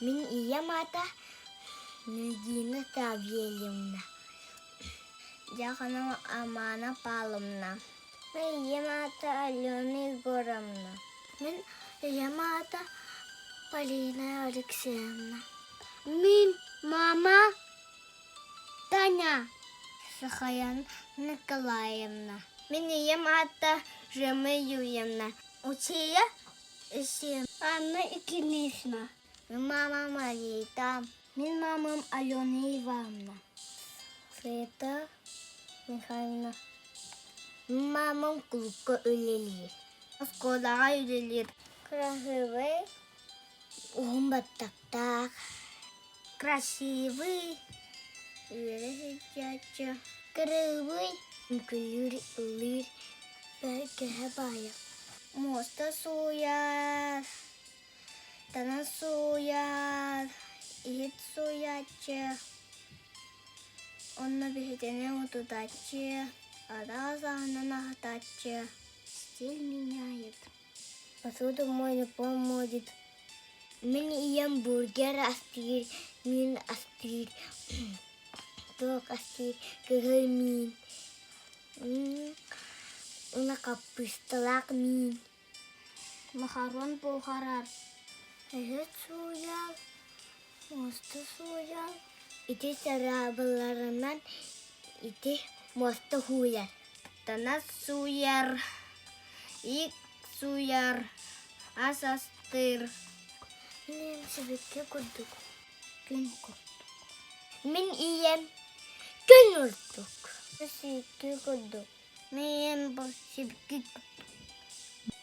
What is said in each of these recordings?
Min iya mata Надина Савельевна. Дьяконова Амана Павловна. Min iya mata Алена Егоровна. Min iya mata Полина Алексеевна. Min мама Таня Сахаян Николаевна. Min iya mata Жема Юрьевна. Учия Анна Икинишна. Min мама Маріта. Min мама Алена Івановна. Света Михайловна. Min мама Клубка Өлелі. Скола Өлелер. Красивий. Так. Красивий. Дядя. Кривий. Кривий. Бая. Моста суяр. Танасуяр. Ит суяче. Он набегетене утудаче. Араза нахтаче. Стиль меняет. Посуду мой поможет. Min iyam burger astir, min astir, tok astir, kegel min. Una kapustalak min. Makaron po karar. Evet suyal, mosta suyal. İti sarabalarından iti mosta huyar. Tanas suyar, ik suyar, asastir. Min sebeke kuduk. Gün kuduk. Min iyem gün kuduk. Sebeke kuduk. Min iyem sebeke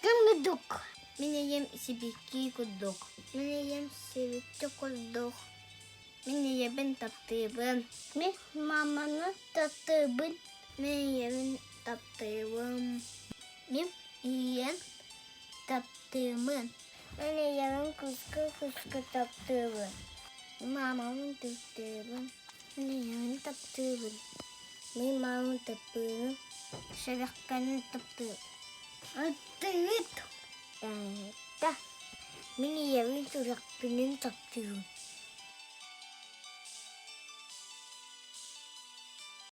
gün kuduk. Min iyem sebeke kuduk. Min iyem sebeke kuduk. Min iyem taptebın. Min mamanı taptebın. Min iyem taptebın. Min iyem taptebın. Min iyem kuska taptebın. Mamamın taptebın. Min iyem taptebın. Min mamamın taptebın. Şarakkanın taptebın. Attıt. Min iyem surakkanın taptebın.